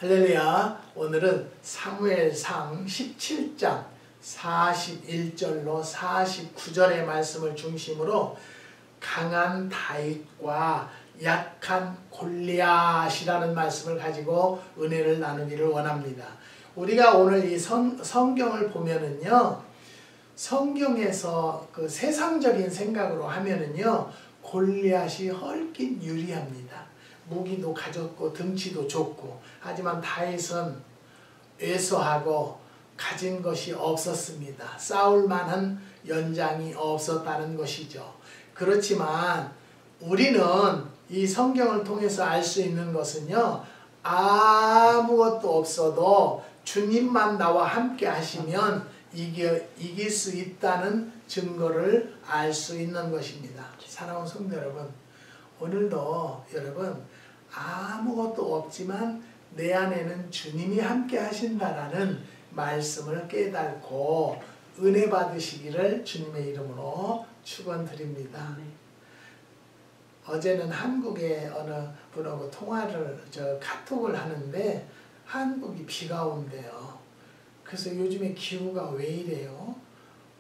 할렐루야. 오늘은 사무엘상 17장 41절로 49절의 말씀을 중심으로 강한 다윗과 약한 골리앗이라는 말씀을 가지고 은혜를 나누기를 원합니다. 우리가 오늘 이 성경을 보면은요, 성경에서 그 세상적인 생각으로 하면은요, 골리앗이 훨씬 유리합니다. 무기도 가졌고 등치도 좋고. 하지만 다윗은 왜소하고 가진 것이 없었습니다. 싸울 만한 연장이 없었다는 것이죠. 그렇지만 우리는 이 성경을 통해서 알 수 있는 것은요, 아무것도 없어도 주님만 나와 함께 하시면 이길 수 있다는 증거를 알 수 있는 것입니다. 사랑하는 성도 여러분, 오늘도 여러분 아무것도 없지만 내 안에는 주님이 함께 하신다라는 말씀을 깨닫고 은혜 받으시기를 주님의 이름으로 축원드립니다. 어제는 한국의 어느 분하고 카톡을 하는데 한국이 비가 온대요. 그래서 요즘에 기후가 왜 이래요?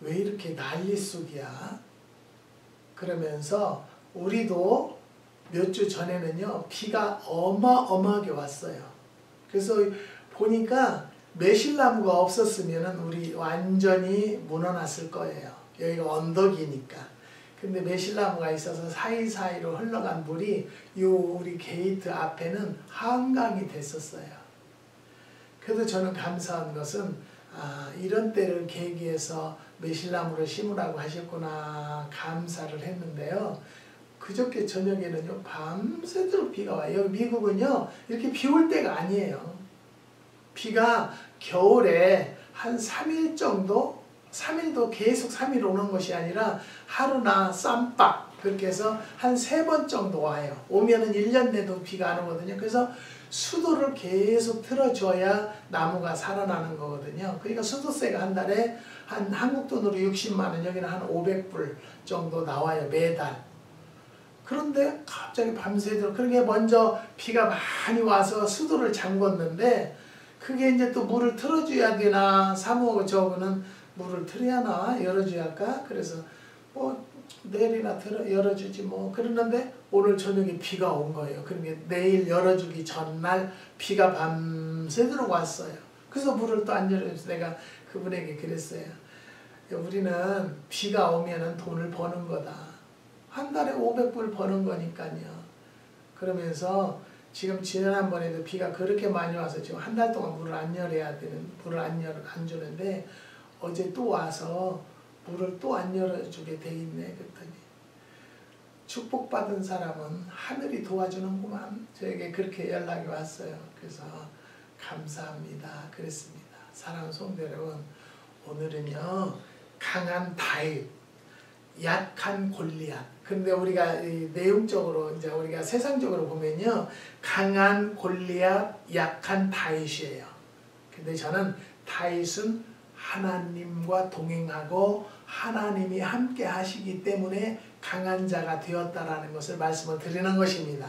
왜 이렇게 난리속이야? 그러면서 우리도 몇 주 전에는요, 비가 어마어마하게 왔어요. 그래서 보니까 매실나무가 없었으면 우리 완전히 무너났을 거예요. 여기가 언덕이니까. 근데 매실나무가 있어서 사이사이로 흘러간 물이 우리 게이트 앞에는 한강이 됐었어요. 그래도 저는 감사한 것은 이런 때를 계기해서 매실나무를 심으라고 하셨구나 감사를 했는데요. 그저께 저녁에는요, 밤새도록 비가 와요. 여기 미국은요, 이렇게 비 올 때가 아니에요. 비가 겨울에 한 3일 정도, 3일도 계속 3일 오는 것이 아니라 하루나 쌈박 그렇게 해서 한 3번 정도 와요. 오면은 1년 내도 비가 안 오거든요. 그래서 수도를 계속 틀어줘야 나무가 살아나는 거거든요. 그러니까 수도세가 한 달에 한 한국 돈으로 60만 원, 여기는 한 500불 정도 나와요, 매달. 그런데 갑자기 밤새도록, 그러게 먼저 비가 많이 와서 수도를 잠궜는데, 그게 이제 또 물을 틀어줘야 되나, 사모하고 저거는 물을 틀어야나, 열어줘야 할까? 그래서 뭐 내일이나 열어주지 뭐. 그러는데 오늘 저녁에 비가 온 거예요. 그러니까 내일 열어주기 전날 비가 밤새도록 왔어요. 그래서 물을 또 안 열어줘서 내가 그분에게 그랬어요. 우리는 비가 오면은 돈을 버는 거다. 한 달에 500불 버는 거니까요. 그러면서 지금 지난번에도 비가 그렇게 많이 와서 지금 한 달 동안 물을 안 주는데 어제 또 와서 물을 또 안 열어주게 돼 있네. 그랬더니 축복받은 사람은 하늘이 도와주는구만. 저에게 그렇게 연락이 왔어요. 그래서 감사합니다. 그랬습니다. 사랑하는 성도 여러분, 오늘은요, 강한 다윗, 약한 골리앗. 근데 우리가 내용적으로 이제 우리가 세상적으로 보면요, 강한 골리앗, 약한 다윗이에요. 근데 저는 다윗은 하나님과 동행하고 하나님이 함께 하시기 때문에 강한 자가 되었다라는 것을 말씀을 드리는 것입니다.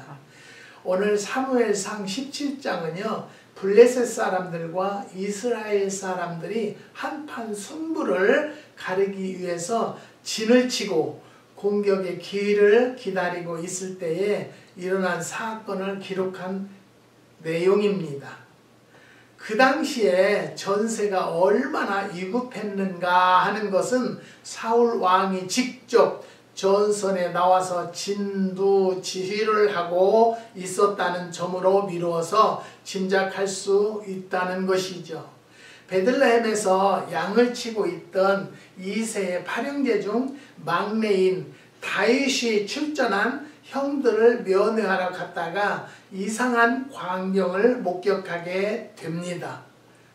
오늘 사무엘상 17장은요, 블레셋 사람들과 이스라엘 사람들이 한판 승부를 가르기 위해서 진을 치고 공격의 기회를 기다리고 있을 때에 일어난 사건을 기록한 내용입니다. 그 당시에 전세가 얼마나 위급했는가 하는 것은 사울 왕이 직접 전선에 나와서 진두지휘를 하고 있었다는 점으로 미루어서 짐작할 수 있다는 것이죠. 베들레헴에서 양을 치고 있던 2세의 팔형제 중 막내인 다윗이 출전한 형들을 면회하러 갔다가 이상한 광경을 목격하게 됩니다.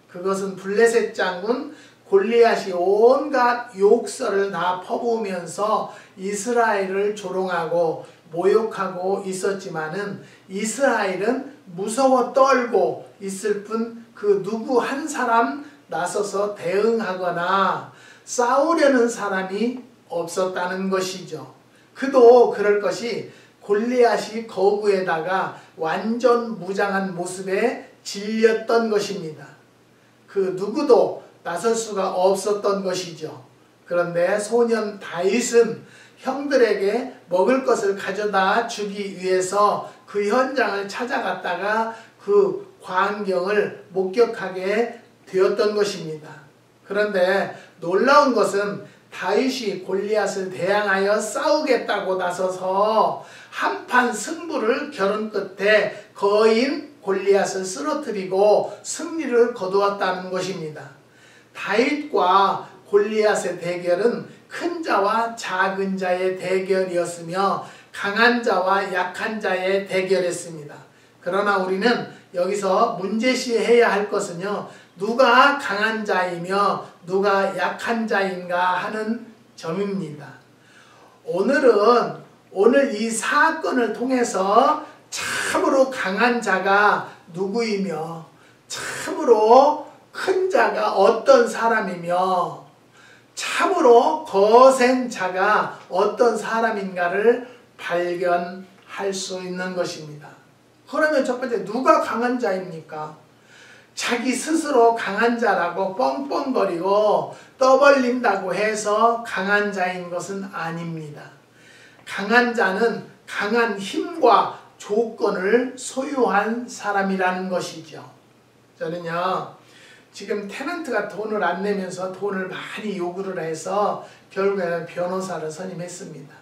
그것은 블레셋 장군 골리앗이 온갖 욕설을 다 퍼부으면서 이스라엘을 조롱하고 모욕하고 있었지만은 이스라엘은 무서워 떨고 있을 뿐 그 누구 한 사람 나서서 대응하거나 싸우려는 사람이 없었다는 것이죠. 그도 그럴 것이 골리앗이 거구에다가 완전 무장한 모습에 질렸던 것입니다. 그 누구도 나설 수가 없었던 것이죠. 그런데 소년 다윗은 형들에게 먹을 것을 가져다 주기 위해서 그 현장을 찾아갔다가 그 광경을 목격하게 되었던 것입니다. 그런데 놀라운 것은 다윗이 골리앗을 대항하여 싸우겠다고 나서서 한판 승부를 겨룬 끝에 거인 골리앗을 쓰러뜨리고 승리를 거두었다는 것입니다. 다윗과 골리앗의 대결은 큰 자와 작은 자의 대결이었으며 강한 자와 약한 자의 대결이었습니다. 그러나 우리는 여기서 문제시해야 할 것은요, 누가 강한 자이며 누가 약한 자인가 하는 점입니다. 오늘 이 사건을 통해서 참으로 강한 자가 누구이며 참으로 큰 자가 어떤 사람이며 참으로 거센 자가 어떤 사람인가를 발견할 수 있는 것입니다. 그러면 첫 번째, 누가 강한 자입니까? 자기 스스로 강한 자라고 뻥뻥거리고 떠벌린다고 해서 강한 자인 것은 아닙니다. 강한 자는 강한 힘과 조건을 소유한 사람이라는 것이죠. 저는요, 지금 테넌트가 돈을 안 내면서 돈을 많이 요구를 해서 결국에는 변호사를 선임했습니다.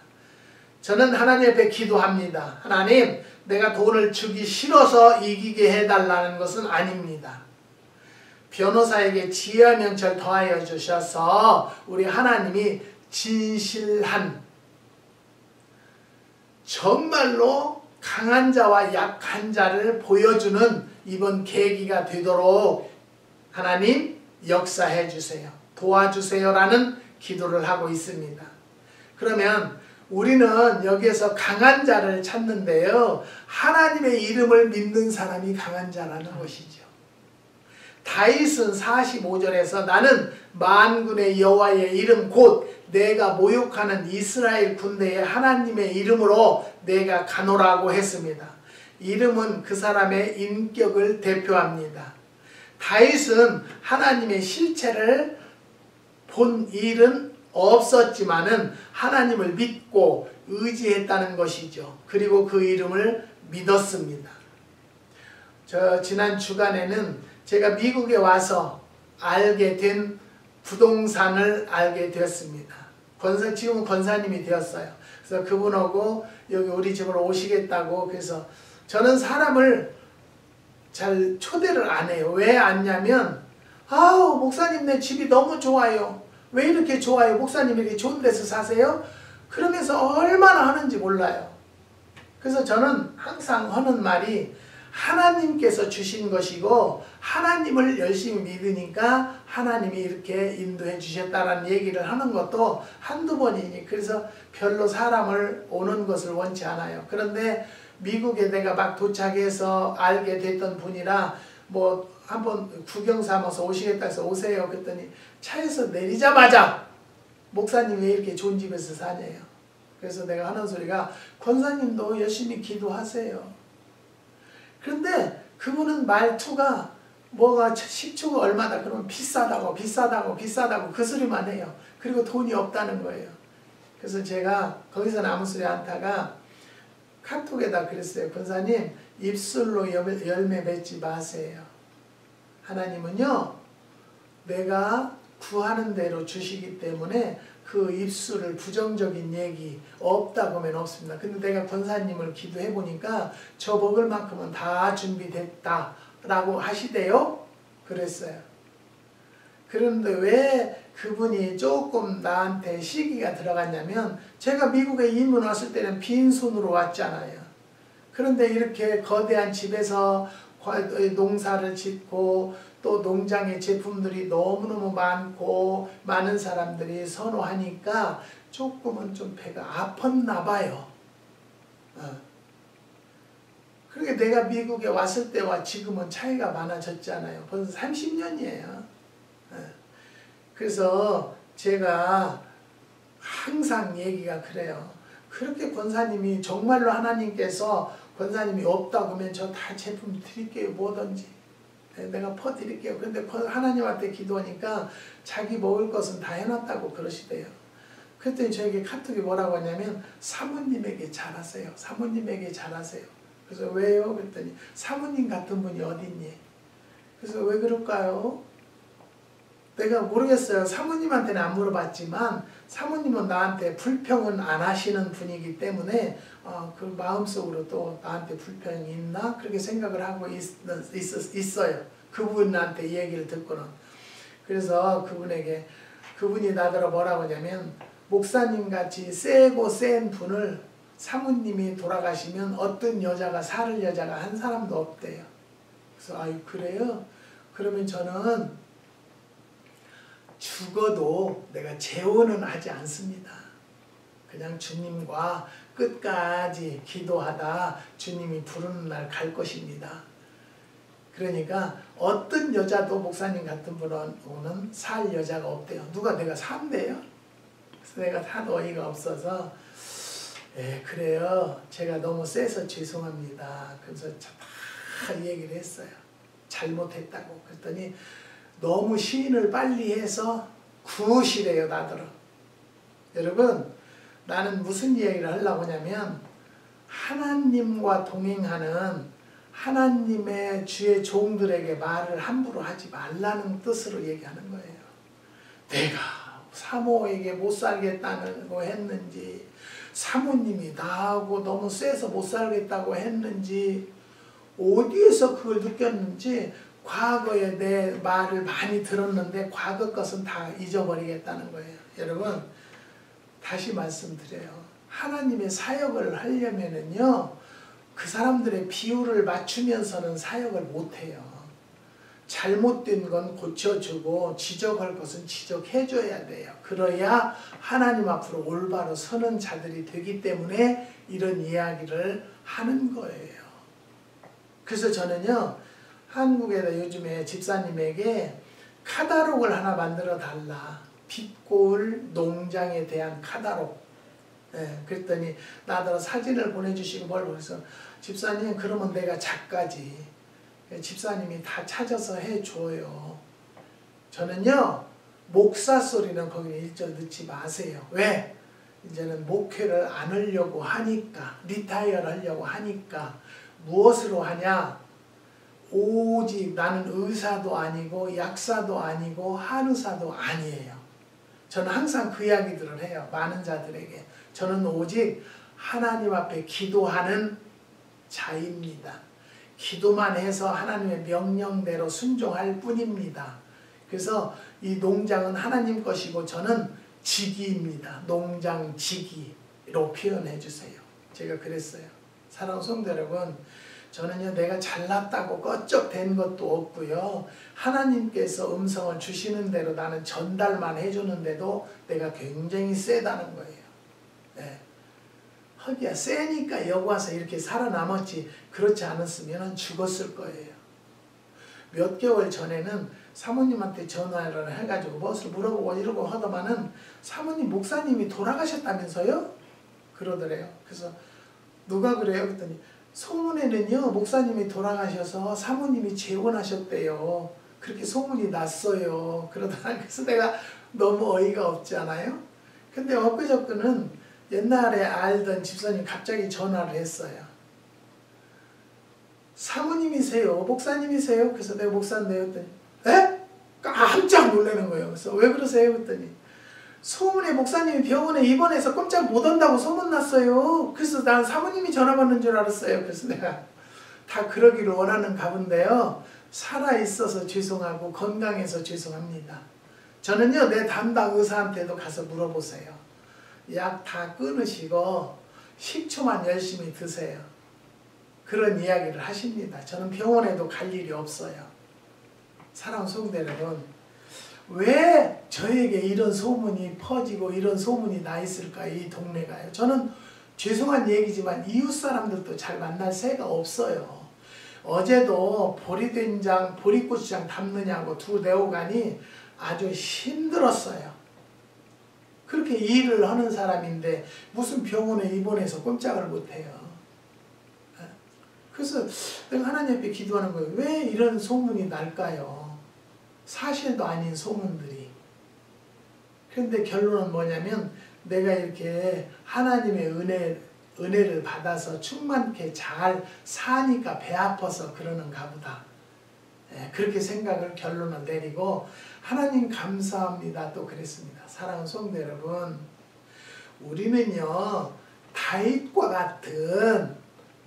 저는 하나님 앞에 기도합니다. 하나님, 내가 돈을 주기 싫어서 이기게 해달라는 것은 아닙니다. 변호사에게 지혜와 명철 더하여 주셔서 우리 하나님이 진실한, 정말로 강한 자와 약한 자를 보여주는 이번 계기가 되도록 하나님 역사해 주세요. 도와주세요 라는 기도를 하고 있습니다. 그러면 우리는 여기에서 강한 자를 찾는데요, 하나님의 이름을 믿는 사람이 강한 자라는 것이죠. 다윗은 45절에서 나는 만군의 여호와의 이름 곧 내가 모욕하는 이스라엘 군대의 하나님의 이름으로 내가 가노라고 했습니다. 이름은 그 사람의 인격을 대표합니다. 다윗은 하나님의 실체를 본 일은 없었지만은 하나님을 믿고 의지했다는 것이죠. 그리고 그 이름을 믿었습니다. 지난 주간에는 제가 미국에 와서 알게 된 부동산을 알게 되었습니다. 지금은 권사님이 되었어요. 그래서 그분하고 여기 우리 집으로 오시겠다고, 그래서 저는 사람을 잘 초대를 안 해요. 왜 안냐면, 아우 목사님 내 집이 너무 좋아요. 왜 이렇게 좋아요? 목사님 이렇게 좋은 데서 사세요? 그러면서 얼마나 하는지 몰라요. 그래서 저는 항상 하는 말이 하나님께서 주신 것이고 하나님을 열심히 믿으니까 하나님이 이렇게 인도해 주셨다라는 얘기를 하는 것도 한두 번이니, 그래서 별로 사람을 오는 것을 원치 않아요. 그런데 미국에 내가 막 도착해서 알게 됐던 분이라 뭐 한번 구경 삼아서 오시겠다 해서 오세요. 그랬더니 차에서 내리자마자 목사님 왜 이렇게 좋은 집에서 사냐요. 그래서 내가 하는 소리가 권사님도 열심히 기도하세요. 그런데 그분은 말투가 뭐가 식초가 얼마다 그러면 비싸다고 그 소리만 해요. 그리고 돈이 없다는 거예요. 그래서 제가 거기서는 아무 소리 안 타가 카톡에다 그랬어요. 권사님, 입술로 열매 맺지 마세요. 하나님은요, 내가 구하는 대로 주시기 때문에 그 입술을 부정적인 얘기 없다고 하면 없습니다. 근데 내가 권사님을 기도해 보니까 저 먹을 만큼은 다 준비됐다 라고 하시대요. 그랬어요. 그런데 왜 그분이 조금 나한테 시기가 들어갔냐면, 제가 미국에 이민 왔을 때는 빈손으로 왔잖아요. 그런데 이렇게 거대한 집에서 농사를 짓고 또 농장의 제품들이 너무너무 많고 많은 사람들이 선호하니까 조금은 좀 배가 아팠나 봐요. 그러게 내가 미국에 왔을 때와 지금은 차이가 많아졌잖아요. 벌써 30년이에요. 그래서 제가 항상 얘기가 그래요. 그렇게 권사님이 정말로 하나님께서 권사님이 없다 그러면 저 다 제품 드릴게요. 뭐든지. 내가 퍼드릴게요. 근데 하나님한테 기도하니까 자기 먹을 것은 다 해놨다고 그러시대요. 그랬더니 저에게 카톡이 뭐라고 하냐면 사모님에게 잘하세요. 사모님에게 잘하세요. 그래서 왜요? 그랬더니 사모님 같은 분이 어딨니? 그래서 왜 그럴까요? 내가 모르겠어요. 사모님한테는 안 물어봤지만 사모님은 나한테 불평은 안 하시는 분이기 때문에 그 마음속으로 또 나한테 불평이 있나? 그렇게 생각을 하고 있어요. 그분한테 얘기를 듣고는. 그래서 그분이 나더러 뭐라고 하냐면 목사님같이 세고 센 분을 사모님이 돌아가시면 어떤 여자가 살을 여자가 한 사람도 없대요. 그래서 아유 그래요? 그러면 저는 죽어도 내가 재혼은 하지 않습니다. 그냥 주님과 끝까지 기도하다 주님이 부르는 날 갈 것입니다. 그러니까 어떤 여자도 목사님 같은 분은 살 여자가 없대요. 누가 내가 산대요? 그래서 내가 하도 어이가 없어서 그래요. 제가 너무 세서 죄송합니다. 그래서 다 얘기를 했어요. 잘못했다고. 그랬더니 너무 시인을 빨리 해서 구시래요. 나더러. 여러분 나는 무슨 이야기를 하려고 하냐면 하나님과 동행하는 하나님의 주의 종들에게 말을 함부로 하지 말라는 뜻으로 얘기하는 거예요. 내가 사모에게 못 살겠다고 했는지 사모님이 나하고 너무 세서 못 살겠다고 했는지 어디에서 그걸 느꼈는지 과거에 내 말을 많이 들었는데 과거 것은 다 잊어버리겠다는 거예요. 여러분 다시 말씀드려요. 하나님의 사역을 하려면은요 그 사람들의 비율을 맞추면서는 사역을 못해요. 잘못된 건 고쳐주고 지적할 것은 지적해줘야 돼요. 그래야 하나님 앞으로 올바로 서는 자들이 되기 때문에 이런 이야기를 하는 거예요. 그래서 저는요 한국에다 요즘에 집사님에게 카다록을 하나 만들어 달라. 빛골 농장에 대한 카다록. 그랬더니 나더러 사진을 보내주시고 뭘 그래서 집사님 그러면 내가 작가지. 집사님이 다 찾아서 해줘요. 저는요 목사 소리는 거기에 일절 넣지 마세요. 왜? 이제는 목회를 안 하려고 하니까 리타이어를 하려고 하니까 무엇으로 하냐? 오직 나는 의사도 아니고 약사도 아니고 한의사도 아니에요. 저는 항상 그 이야기들을 해요. 많은 자들에게. 저는 오직 하나님 앞에 기도하는 자입니다. 기도만 해서 하나님의 명령대로 순종할 뿐입니다. 그래서 이 농장은 하나님 것이고 저는 지기입니다. 농장 지기로 표현해 주세요. 제가 그랬어요. 사랑하는 성도 여러분, 저는요 내가 잘났다고 껄쩍된 것도 없고요. 하나님께서 음성을 주시는 대로 나는 전달만 해주는데도 내가 굉장히 세다는 거예요. 하기야 세니까 여기 와서 이렇게 살아남았지 그렇지 않았으면 죽었을 거예요. 몇 개월 전에는 사모님한테 전화를 해가지고 무엇을 물어보고 이러고 하더만은 사모님 목사님이 돌아가셨다면서요? 그러더래요. 그래서 누가 그래요? 그랬더니 소문에는요 목사님이 돌아가셔서 사모님이 재혼하셨대요. 그렇게 소문이 났어요. 그러더라. 그래서 내가 너무 어이가 없지 않아요? 근데 엊그저께는 옛날에 알던 집사님 갑자기 전화를 했어요. 사모님이세요? 목사님이세요? 그래서 내가 목사인데요. 했더니 에? 깜짝 놀라는 거예요. 그래서 왜 그러세요? 그랬더니 소문에 목사님이 병원에 입원해서 꼼짝 못 한다고 소문났어요. 그래서 난 사모님이 전화 받는 줄 알았어요. 그래서 내가 다 그러기를 원하는 가운데요. 살아있어서 죄송하고 건강해서 죄송합니다. 저는요 내 담당 의사한테도 가서 물어보세요. 약 다 끊으시고 식초만 열심히 드세요. 그런 이야기를 하십니다. 저는 병원에도 갈 일이 없어요. 사랑하는 성도 여러분, 왜 저에게 이런 소문이 퍼지고 이런 소문이 나 있을까요? 이 동네가요. 저는 죄송한 얘기지만 이웃 사람들도 잘 만날 새가 없어요. 어제도 보리된장, 보리고추장 담느냐고 두 내오간이 아주 힘들었어요. 그렇게 일을 하는 사람인데 무슨 병원에 입원해서 꼼짝을 못해요. 그래서 내가 하나님 앞에 기도하는 거예요. 왜 이런 소문이 날까요? 사실도 아닌 소문들이. 그런데 결론은 뭐냐면 내가 이렇게 하나님의 은혜를 받아서 충만케 잘 사니까 배 아파서 그러는가 보다. 그렇게 생각을 결론을 내리고 하나님 감사합니다 또 그랬습니다. 사랑하는 성도 여러분, 우리는요 다윗과 같은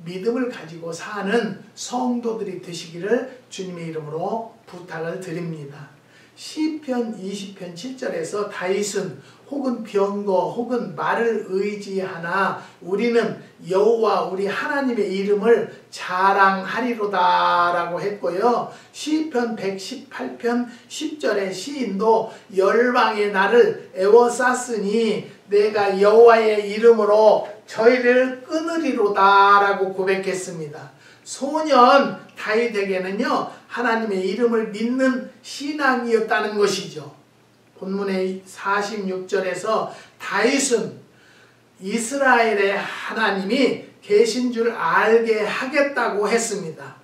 믿음을 가지고 사는 성도들이 되시기를 주님의 이름으로 부탁을 드립니다. 시편 20편 7절에서 다윗은 혹은 병거 혹은 말을 의지하나 우리는 여호와 우리 하나님의 이름을 자랑하리로다 라고 했고요. 시편 118편 10절의 시인도 열방의 나를 애워쌌으니 내가 여호와의 이름으로 저희를 끊으리로다 라고 고백했습니다. 소년 다윗에게는요 하나님의 이름을 믿는 신앙이었다는 것이죠. 본문의 46절에서 다윗은 이스라엘의 하나님이 계신 줄 알게 하겠다고 했습니다.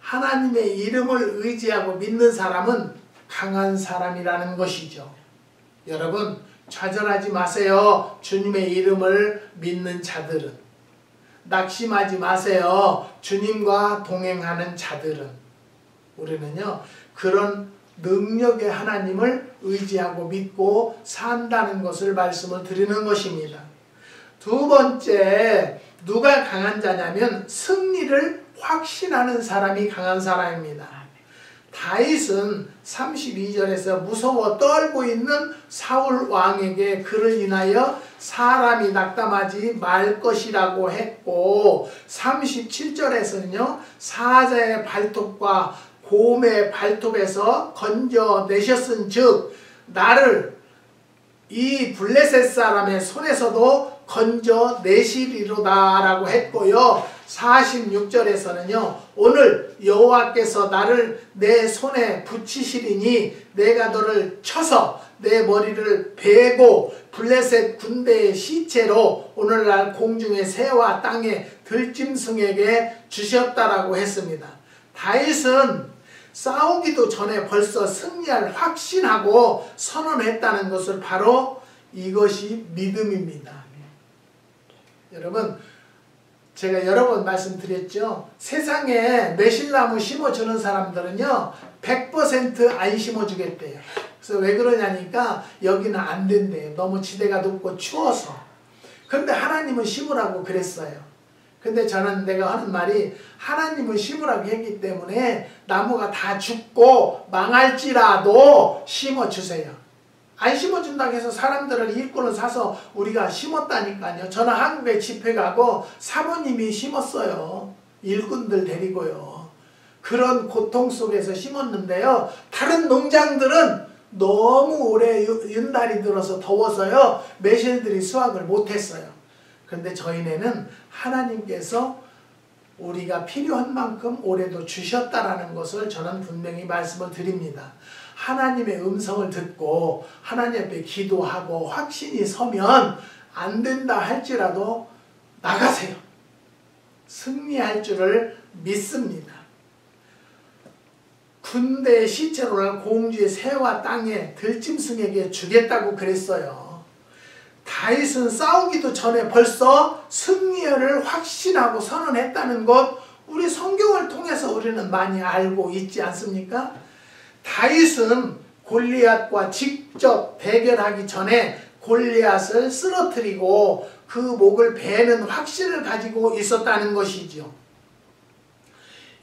하나님의 이름을 의지하고 믿는 사람은 강한 사람이라는 것이죠. 여러분 좌절하지 마세요. 주님의 이름을 믿는 자들은. 낙심하지 마세요. 주님과 동행하는 자들은. 우리는요 그런 능력의 하나님을 의지하고 믿고 산다는 것을 말씀을 드리는 것입니다. 두 번째, 누가 강한 자냐면 승리를 확신하는 사람이 강한 사람입니다. 다윗은 32절에서 무서워 떨고 있는 사울 왕에게 그를 인하여 사람이 낙담하지 말 것이라고 했고 37절에서는요 사자의 발톱과 곰의 발톱에서 건져내셨은 즉 나를 이 블레셋 사람의 손에서도 건져내시리로다 라고 했고요. 46절에서는요 오늘 여호와께서 나를 내 손에 붙이시리니 내가 너를 쳐서 내 머리를 베고 블레셋 군대의 시체로 오늘날 공중의 새와 땅의 들짐승에게 주셨다라고 했습니다. 다윗은 싸우기도 전에 벌써 승리할 확신하고 선언했다는 것을 바로 이것이 믿음입니다. 여러분 제가 여러 번 말씀드렸죠. 세상에 매실나무 심어주는 사람들은요 100% 안 심어주겠대요. 그래서 왜 그러냐니까 여기는 안 된대요. 너무 지대가 높고 추워서. 그런데 하나님은 심으라고 그랬어요. 근데 저는 내가 하는 말이 하나님은 심으라고 했기 때문에 나무가 다 죽고 망할지라도 심어주세요. 안 심어준다고 해서 사람들을 일꾼을 사서 우리가 심었다니까요. 저는 한국에 집회 가고 사모님이 심었어요. 일꾼들 데리고요. 그런 고통 속에서 심었는데요. 다른 농장들은 너무 오래 윤달이 들어서 더워서요. 매실들이 수확을 못했어요. 그런데 저희네는 하나님께서 우리가 필요한 만큼 올해도 주셨다라는 것을 저는 분명히 말씀을 드립니다. 하나님의 음성을 듣고 하나님 앞에 기도하고 확신이 서면 안 된다 할지라도 나가세요. 승리할 줄을 믿습니다. 군대의 시체로는 공주의 새와 땅의 들짐승에게 주겠다고 그랬어요. 다윗은 싸우기도 전에 벌써 승리를 확신하고 선언했다는 것 우리 성경을 통해서 우리는 많이 알고 있지 않습니까? 다윗은 골리앗과 직접 대결하기 전에 골리앗을 쓰러뜨리고 그 목을 베는 확신을 가지고 있었다는 것이죠.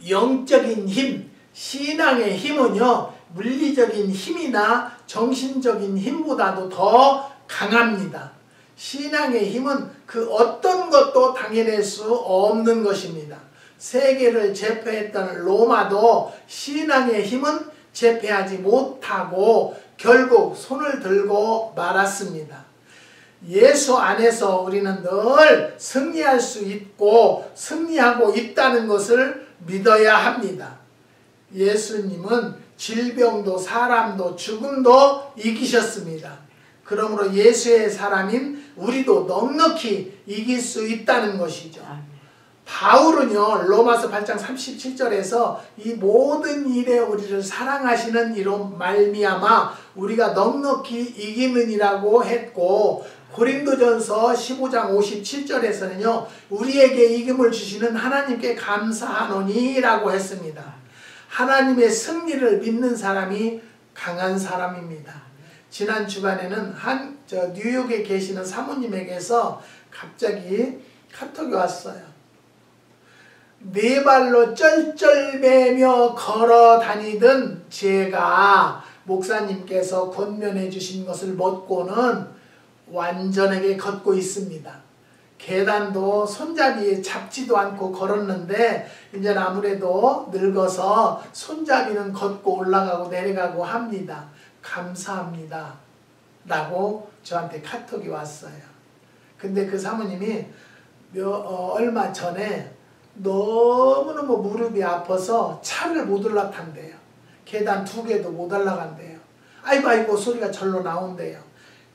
영적인 힘, 신앙의 힘은요 물리적인 힘이나 정신적인 힘보다도 더 강합니다. 신앙의 힘은 그 어떤 것도 당해낼 수 없는 것입니다. 세계를 제패했던 로마도 신앙의 힘은 제패하지 못하고 결국 손을 들고 말았습니다. 예수 안에서 우리는 늘 승리할 수 있고 승리하고 있다는 것을 믿어야 합니다. 예수님은 질병도 사람도 죽음도 이기셨습니다. 그러므로 예수의 사람인 우리도 넉넉히 이길 수 있다는 것이죠. 바울은요 로마서 8장 37절에서 이 모든 일에 우리를 사랑하시는 이로 말미암아 우리가 넉넉히 이기느니라고 했고, 고린도전서 15장 57절에서는요 우리에게 이김을 주시는 하나님께 감사하노니 라고 했습니다. 하나님의 승리를 믿는 사람이 강한 사람입니다. 지난 주간에는 뉴욕에 계시는 사모님에게서 갑자기 카톡이 왔어요. 네 발로 쩔쩔매며 걸어 다니던 제가 목사님께서 권면해 주신 것을 먹고는 완전하게 걷고 있습니다. 계단도 손잡이에 잡지도 않고 걸었는데 이제 아무래도 늙어서 손잡이는 걷고 올라가고 내려가고 합니다. 감사합니다 라고 저한테 카톡이 왔어요. 근데 그 사모님이 얼마 전에 너무너무 무릎이 아파서 차를 못 올라탄대요. 계단 2개도 못 올라간대요. 아이고 소리가 절로 나온대요.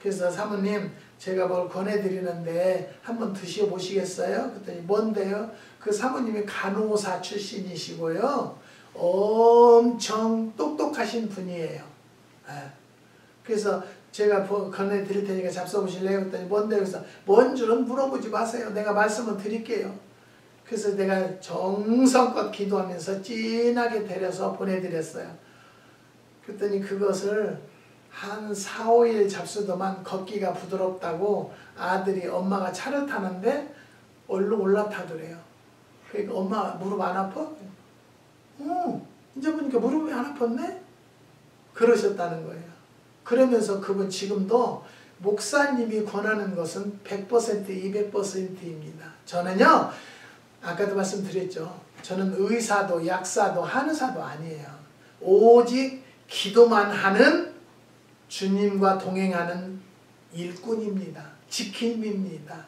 그래서 사모님 제가 뭘 권해드리는데 한번 드셔보시겠어요? 그랬더니 뭔데요? 그 사모님이 간호사 출신이시고요. 엄청 똑똑하신 분이에요. 그래서 제가 권해드릴 테니까 잡숴보실래요? 그랬더니 뭔데요? 그래서 뭔 줄은 물어보지 마세요. 내가 말씀을 드릴게요. 그래서 내가 정성껏 기도하면서 진하게 데려서 보내드렸어요. 그랬더니 그것을 한 4, 5일 잡수더만 걷기가 부드럽다고 아들이 엄마가 차를 타는데 얼른 올라타더래요. 그러니까 엄마 무릎 안 아파? 이제 보니까 무릎이 안 아팠네? 그러셨다는 거예요. 그러면서 그분 지금도 목사님이 권하는 것은 100%, 200%입니다. 저는요 아까도 말씀드렸죠. 저는 의사도 약사도 한의사도 아니에요. 오직 기도만 하는 주님과 동행하는 일꾼입니다. 지킴입니다.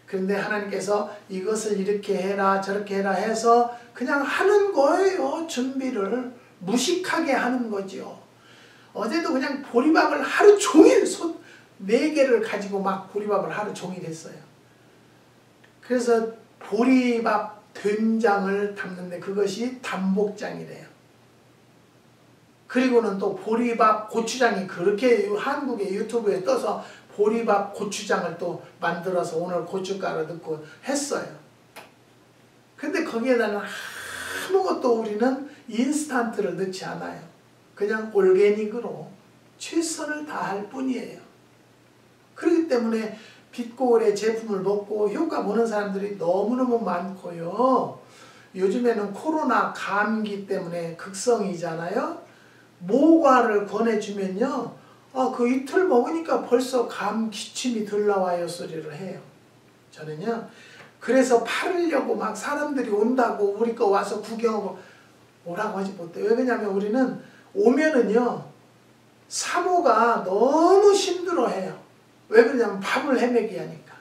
그런데 하나님께서 이것을 이렇게 해라 저렇게 해라 해서 그냥 하는 거예요. 준비를 무식하게 하는 거죠. 어제도 그냥 보리밥을 하루 종일 4개를 가지고 막 보리밥을 하루 종일 했어요. 그래서 보리밥 된장을 담는데 그것이 단복장이래요. 그리고는 또 보리밥 고추장이 그렇게 한국의 유튜브에 떠서 보리밥 고추장을 또 만들어서 오늘 고춧가루 넣고 했어요. 근데 거기에다는 아무것도 우리는 인스턴트를 넣지 않아요. 그냥 올게닉으로 최선을 다할 뿐이에요. 그렇기 때문에 빛고울의 제품을 먹고 효과 보는 사람들이 너무너무 많고요. 요즘에는 코로나 감기 때문에 극성이잖아요. 모과를 권해주면요. 그 이틀 먹으니까 벌써 감 기침이 덜 나와요 소리를 해요. 저는요. 그래서 팔으려고 막 사람들이 온다고 우리 거 와서 구경하고 오라고 하지 못해요. 왜 그러냐면 우리는 오면은요. 사모가 너무 힘들어해요. 왜 그러냐면 밥을 헤매기 하니까.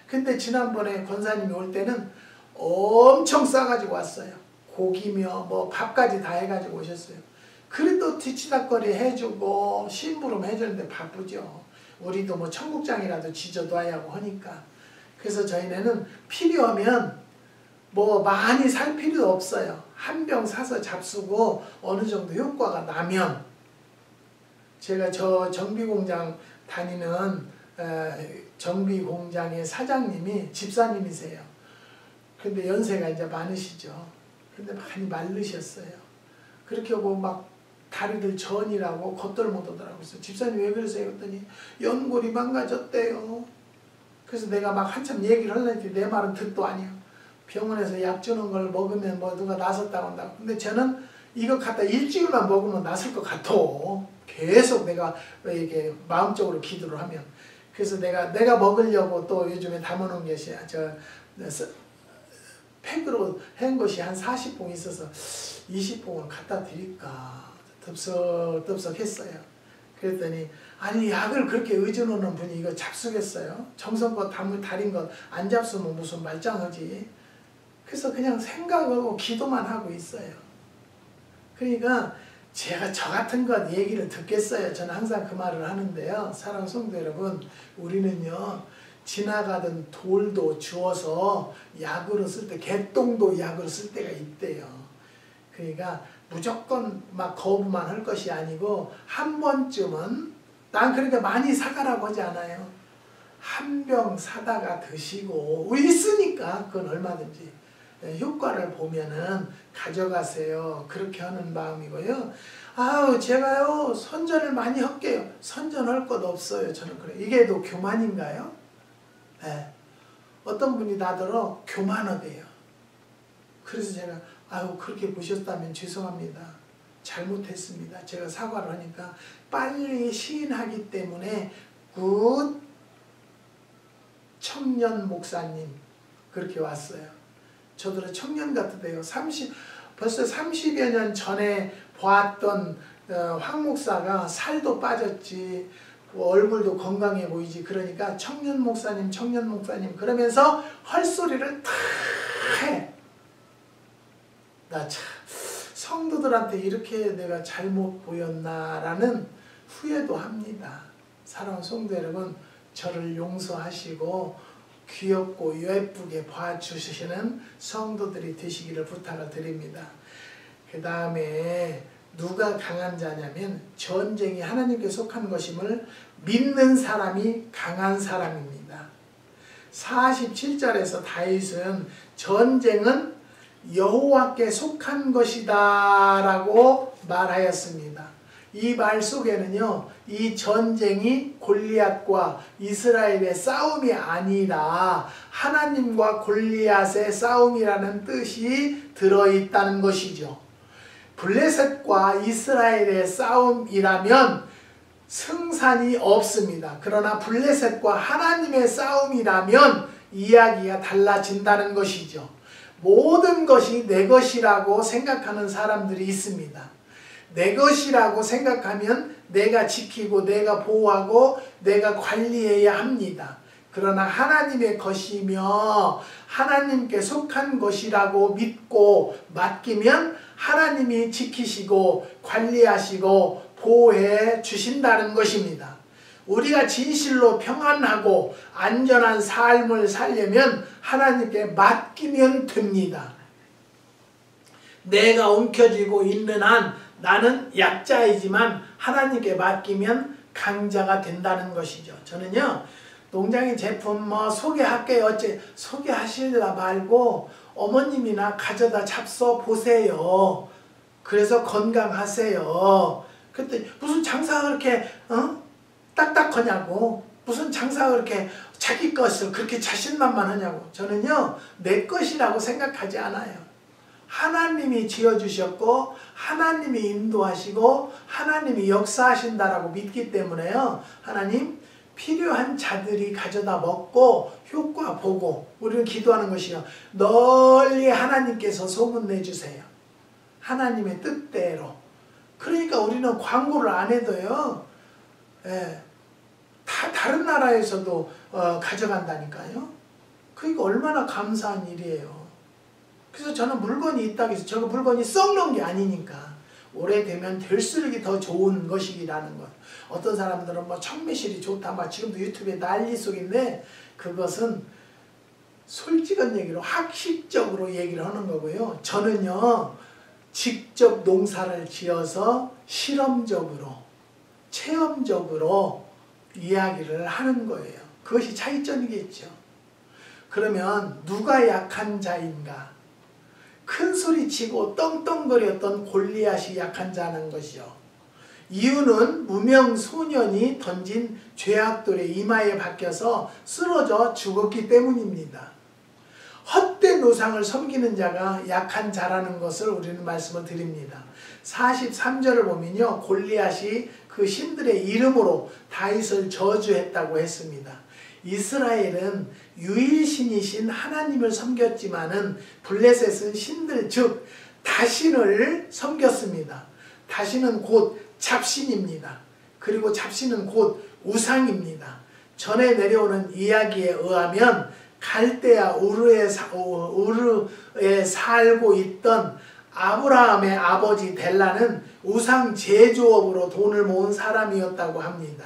근데 지난번에 권사님이 올 때는 엄청 싸가지고 왔어요. 고기며 뭐 밥까지 다 해가지고 오셨어요. 그래도 뒤치다거리 해주고 심부름 해주는데 바쁘죠. 우리도 뭐 청국장이라도 지져둬야 하고 하니까. 그래서 저희는 필요하면 뭐 많이 살 필요 없어요. 한 병 사서 잡수고 어느 정도 효과가 나면. 제가 저 정비공장 다니는 정비공장의 사장님이 집사님이세요. 근데 연세가 이제 많으시죠. 근데 많이 마르셨어요. 그렇게 하고 막 다리들 전이라고 걷들 못하더라고요. 그래서 집사님 왜 그러세요? 그랬더니 연골이 망가졌대요. 그래서 내가 막 한참 얘기를 하려니 내 말은 듣도 아니요. 병원에서 약 주는 걸 먹으면 뭐 누가 나섰다고 한다고. 근데 저는 이거 갖다 일주일만 먹으면 나설 것 같아. 계속 내가 이렇게 마음적으로 기도를 하면. 그래서 내가 먹으려고 또 요즘에 담아놓은 것이 팩으로 한 것이 한 40봉 있어서 20봉을 갖다 드릴까 덥석덥석 했어요. 그랬더니 아니 약을 그렇게 의존하는 분이 이거 잡수겠어요? 정성껏 달인 것 안 잡수면 무슨 말짱하지. 그래서 그냥 생각하고 기도만 하고 있어요. 그러니까 제가 저 같은 건 얘기를 듣겠어요. 저는 항상 그 말을 하는데요. 사랑하는 성도 여러분, 우리는요 지나가던 돌도 주워서 약으로 쓸 때, 개똥도 약으로 쓸 때가 있대요. 그러니까 무조건 막 거부만 할 것이 아니고 한 번쯤은, 난 그러니까 많이 사가라고 하지 않아요. 한 병 사다가 드시고, 우리 있으니까 그건 얼마든지 효과를 보면은 가져가세요. 그렇게 하는 마음이고요. 아우 제가요 선전을 많이 할게요. 선전할 것 없어요. 저는 그래. 이게 또 교만인가요? 네. 어떤 분이 나더러 교만하대요. 그래서 제가 아유 그렇게 보셨다면 죄송합니다. 잘못했습니다. 제가 사과를 하니까 빨리 시인하기 때문에 굿 청년 목사님 그렇게 왔어요. 저들은 청년 같은데요. 벌써 30여 년 전에 보았던 황 목사가 살도 빠졌지 얼굴도 건강해 보이지. 그러니까 청년 목사님 그러면서 헐소리를 다 해. 나 참 성도들한테 이렇게 내가 잘못 보였나라는 후회도 합니다. 사랑하는 성도 여러분, 저를 용서하시고 귀엽고 예쁘게 봐주시는 성도들이 되시기를 부탁을 드립니다. 그 다음에 누가 강한 자냐면 전쟁이 하나님께 속한 것임을 믿는 사람이 강한 사람입니다. 47절에서 다윗은 전쟁은 여호와께 속한 것이다 라고 말하였습니다. 이 말 속에는요, 이 전쟁이 골리앗과 이스라엘의 싸움이 아니라 하나님과 골리앗의 싸움이라는 뜻이 들어있다는 것이죠. 블레셋과 이스라엘의 싸움이라면 승산이 없습니다. 그러나 블레셋과 하나님의 싸움이라면 이야기가 달라진다는 것이죠. 모든 것이 내 것이라고 생각하는 사람들이 있습니다. 내 것이라고 생각하면 내가 지키고 내가 보호하고 내가 관리해야 합니다. 그러나 하나님의 것이며 하나님께 속한 것이라고 믿고 맡기면 하나님이 지키시고 관리하시고 보호해 주신다는 것입니다. 우리가 진실로 평안하고 안전한 삶을 살려면 하나님께 맡기면 됩니다. 내가 움켜쥐고 있는 한 나는 약자이지만 하나님께 맡기면 강자가 된다는 것이죠. 저는요, 농장인 제품 소개할게요. 어째 소개하시려 말고 어머님이나 가져다 잡숴 보세요. 그래서 건강하세요. 그때 무슨 장사가 그렇게 딱딱하냐고, 무슨 장사가 그렇게 자기 것을 그렇게 자신만만하냐고. 저는요, 내 것이라고 생각하지 않아요. 하나님이 지어주셨고 하나님이 인도하시고 하나님이 역사하신다라고 믿기 때문에요. 하나님 필요한 자들이 가져다 먹고 효과 보고, 우리는 기도하는 것이요, 널리 하나님께서 소문내주세요. 하나님의 뜻대로. 그러니까 우리는 광고를 안 해도요, 다 다른 나라에서도 가져간다니까요. 그러니까 얼마나 감사한 일이에요. 그래서 저는 물건이 있다고 해서 저거 물건이 썩는 게 아니니까 오래되면 될수록 더 좋은 것이라는 것. 어떤 사람들은 청매실이 좋다 지금도 유튜브에 난리 속인데, 그것은 솔직한 얘기로 학식적으로 얘기를 하는 거고요. 저는요 직접 농사를 지어서 실험적으로 체험적으로 이야기를 하는 거예요. 그것이 차이점이겠죠. 그러면 누가 약한 자인가? 큰 소리치고 떵떵거렸던 골리앗이 약한 자는 것이요. 이유는 무명 소년이 던진 죄악돌의 이마에 박혀서 쓰러져 죽었기 때문입니다. 헛된 우상을 섬기는 자가 약한 자라는 것을 우리는 말씀을 드립니다. 43절을 보면요, 골리앗이 그 신들의 이름으로 다윗을 저주했다고 했습니다. 이스라엘은 유일신이신 하나님을 섬겼지만은 블레셋은 신들 즉 다신을 섬겼습니다. 다신은 곧 잡신입니다. 그리고 잡신은 곧 우상입니다. 전에 내려오는 이야기에 의하면 갈대아 우르에 살고 있던 아브라함의 아버지 델라는 우상 제조업으로 돈을 모은 사람이었다고 합니다.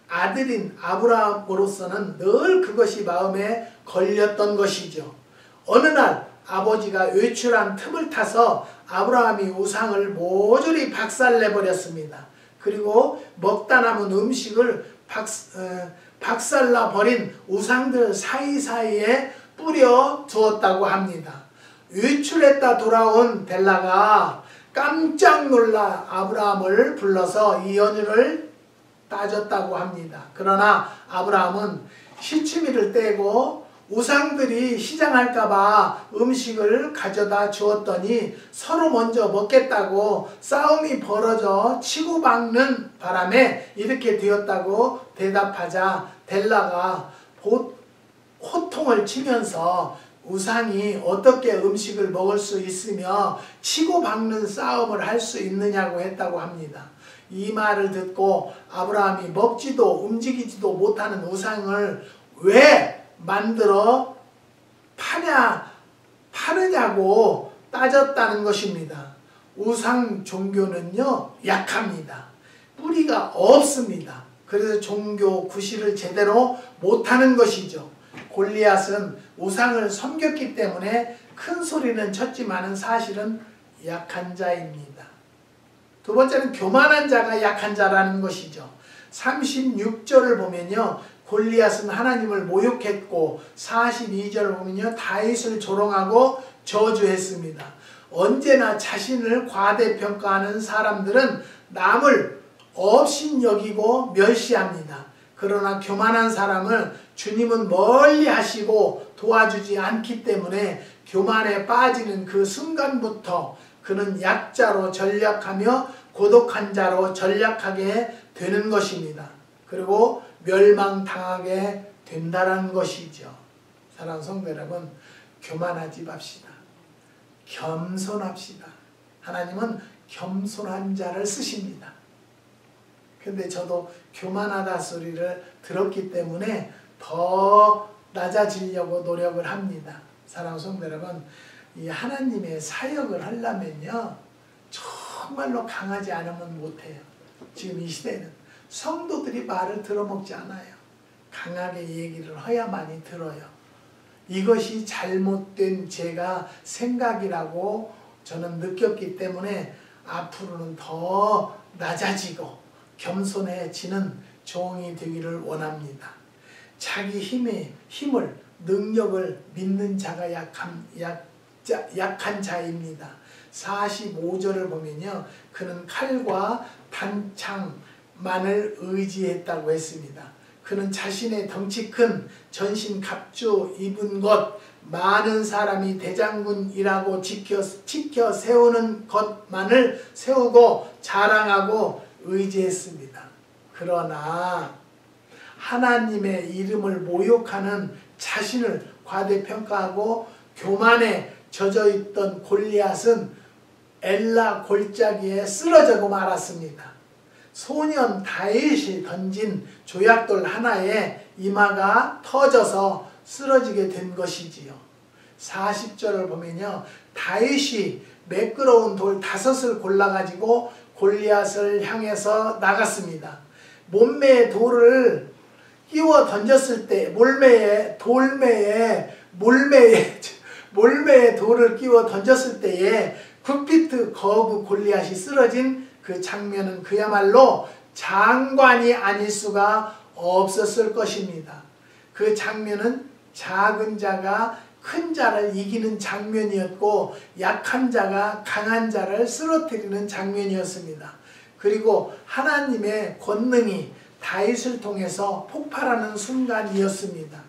아들인 아브라함으로서는 늘 그것이 마음에 걸렸던 것이죠. 어느 날 아버지가 외출한 틈을 타서 아브라함이 우상을 모조리 박살내버렸습니다. 그리고 먹다 남은 음식을 박살나 버린 우상들 사이사이에 뿌려 두었다고 합니다. 외출했다 돌아온 델라가 깜짝 놀라 아브라함을 불러서 이 연유를 따졌다고 합니다. 그러나 아브라함은 시치미를 떼고 우상들이 시장할까봐 음식을 가져다 주었더니 서로 먼저 먹겠다고 싸움이 벌어져 치고박는 바람에 이렇게 되었다고 대답하자 델라가 호통을 치면서 우상이 어떻게 음식을 먹을 수 있으며 치고박는 싸움을 할 수 있느냐고 했다고 합니다. 이 말을 듣고 아브라함이 먹지도 움직이지도 못하는 우상을 왜 만들어 파느냐고 따졌다는 것입니다. 우상 종교는요 약합니다. 뿌리가 없습니다. 그래서 종교 구실을 제대로 못하는 것이죠. 골리앗은 우상을 섬겼기 때문에 큰 소리는 쳤지만은 사실은 약한 자입니다. 두 번째는 교만한 자가 약한 자라는 것이죠. 36절을 보면요. 골리앗은 하나님을 모욕했고 42절을 보면요. 다윗을 조롱하고 저주했습니다. 언제나 자신을 과대평가하는 사람들은 남을 업신여기고 멸시합니다. 그러나 교만한 사람을 주님은 멀리 하시고 도와주지 않기 때문에 교만에 빠지는 그 순간부터 그는 약자로 전락하며 고독한 자로 전락하게 되는 것입니다. 그리고 멸망당하게 된다는 것이죠. 사랑하는 성도 여러분, 교만하지 맙시다. 겸손합시다. 하나님은 겸손한 자를 쓰십니다. 근데 저도 교만하다 소리를 들었기 때문에 더 낮아지려고 노력을 합니다. 사랑하는 성도 여러분, 이 하나님의 사역을 하려면요 정말로 강하지 않으면 못해요. 지금 이 시대는 성도들이 말을 들어먹지 않아요. 강하게 얘기를 해야만이 들어요. 이것이 잘못된 제가 생각이라고 저는 느꼈기 때문에 앞으로는 더 낮아지고 겸손해지는 종이 되기를 원합니다. 자기 힘을 능력을 믿는 자가 약한 자입니다. 45절을 보면요. 그는 칼과 단창만을 의지했다고 했습니다. 그는 자신의 덩치 큰 전신 갑주 입은 것, 많은 사람이 대장군이라고 지켜 세우는 것만을 세우고 자랑하고 의지했습니다. 그러나 하나님의 이름을 모욕하는 자신을 과대평가하고 교만에 젖어있던 골리앗은 엘라 골짜기에 쓰러지고 말았습니다. 소년 다윗이 던진 조약돌 하나에 이마가 터져서 쓰러지게 된 것이지요. 40절을 보면요. 다윗이 매끄러운 돌 5을 골라가지고 골리앗을 향해서 나갔습니다. 몸매에 돌을 끼워 던졌을 때 몰매에 돌을 끼워 던졌을 때에 굿비트 거구 골리앗이 쓰러진 그 장면은 그야말로 장관이 아닐 수가 없었을 것입니다. 그 장면은 작은 자가 큰 자를 이기는 장면이었고 약한 자가 강한 자를 쓰러뜨리는 장면이었습니다. 그리고 하나님의 권능이 다윗을 통해서 폭발하는 순간이었습니다.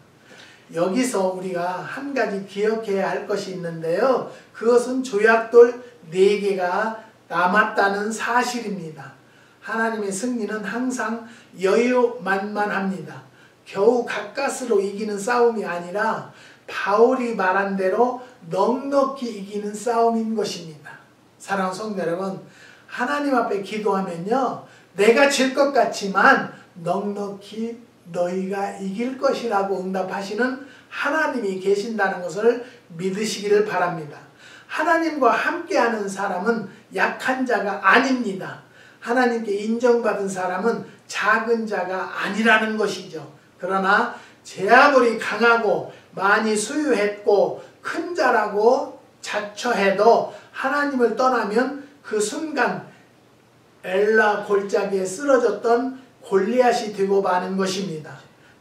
여기서 우리가 한 가지 기억해야 할 것이 있는데요. 그것은 조약돌 4개가 남았다는 사실입니다. 하나님의 승리는 항상 여유만만합니다. 겨우 가까스로 이기는 싸움이 아니라 바울이 말한 대로 넉넉히 이기는 싸움인 것입니다. 사랑하는 성도 여러분, 하나님 앞에 기도하면요. 내가 질 것 같지만 넉넉히 너희가 이길 것이라고 응답하시는 하나님이 계신다는 것을 믿으시기를 바랍니다. 하나님과 함께하는 사람은 약한 자가 아닙니다. 하나님께 인정받은 사람은 작은 자가 아니라는 것이죠. 그러나 제 아무리 강하고 많이 소유했고 큰 자라고 자처해도 하나님을 떠나면 그 순간 엘라 골짜기에 쓰러졌던 골리앗이 되고 마는 것입니다.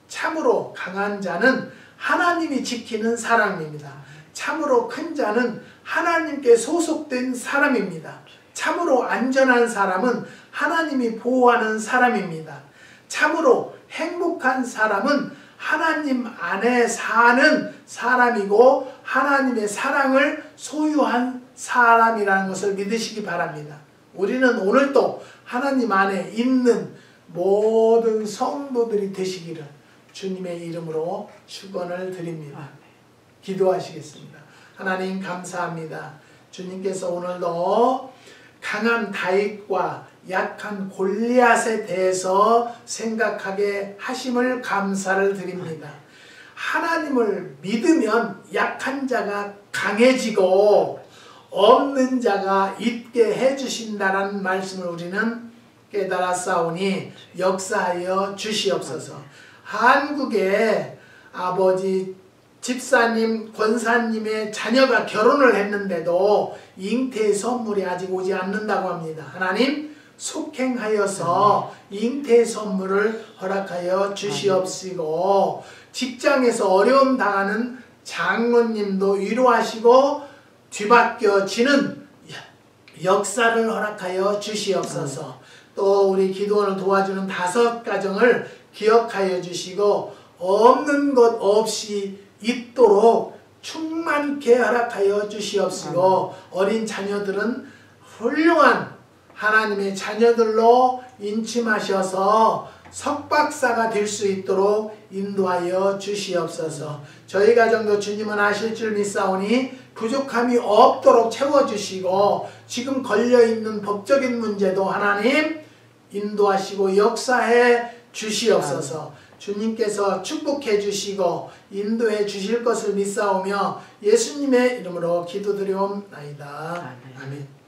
참으로 강한 자는 하나님이 지키는 사람입니다. 참으로 큰 자는 하나님께 소속된 사람입니다. 참으로 안전한 사람은 하나님이 보호하는 사람입니다. 참으로 행복한 사람은 하나님 안에 사는 사람이고 하나님의 사랑을 소유한 사람이라는 것을 믿으시기 바랍니다. 우리는 오늘도 하나님 안에 있는 모든 성도들이 되시기를 주님의 이름으로 축원을 드립니다. 기도하시겠습니다. 하나님 감사합니다. 주님께서 오늘도 강한 다윗과 약한 골리앗에 대해서 생각하게 하심을 감사를 드립니다. 하나님을 믿으면 약한 자가 강해지고 없는 자가 있게 해주신다는 말씀을 우리는 깨달았사오니 역사하여 주시옵소서. 한국에 아버지 집사님, 권사님의 자녀가 결혼을 했는데도 잉태의 선물이 아직 오지 않는다고 합니다. 하나님 속행하여서 잉태의 선물을 허락하여 주시옵시고 직장에서 어려움 당하는 장로님도 위로하시고 뒤바뀌어지는 역사를 허락하여 주시옵소서. 또 우리 기도원을 도와주는 5 가정을 기억하여 주시고 없는 것 없이 있도록 충만케 허락하여 주시옵시고 어린 자녀들은 훌륭한 하나님의 자녀들로 인침하셔서 석박사가 될 수 있도록 인도하여 주시옵소서. 저희 가정도 주님은 아실 줄 믿사오니 부족함이 없도록 채워주시고 지금 걸려있는 법적인 문제도 하나님 인도하시고 역사해 주시옵소서. 주님께서 축복해 주시고 인도해 주실 것을 믿사오며 예수님의 이름으로 기도드리옵나이다. 아멘.